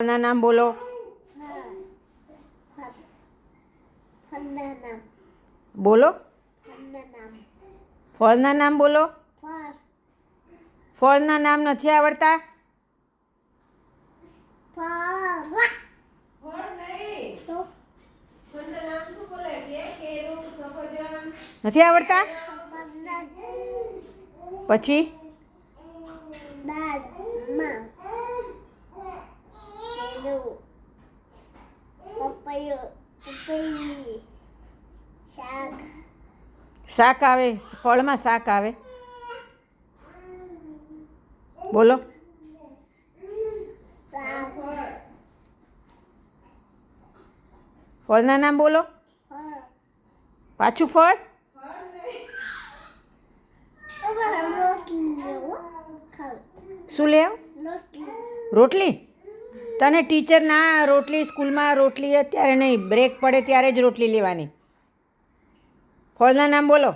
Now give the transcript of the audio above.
ફળના નામ બોલો. બોલો. ફળના નામ બોલો. ફળના નામ નથી આવડતા? નથી આવડતા? પછી શાક આવે, ફળમાં શાક આવે. બોલો. ફળના નામ બોલો. પાછું ફળ. શું લેવ? રોટલી. તને ટીચર ના રોટલી સ્કૂલમાં રોટલી અત્યારે નહીં, બ્રેક પડે ત્યારે જ રોટલી લેવાની. ફળના નામ બોલો.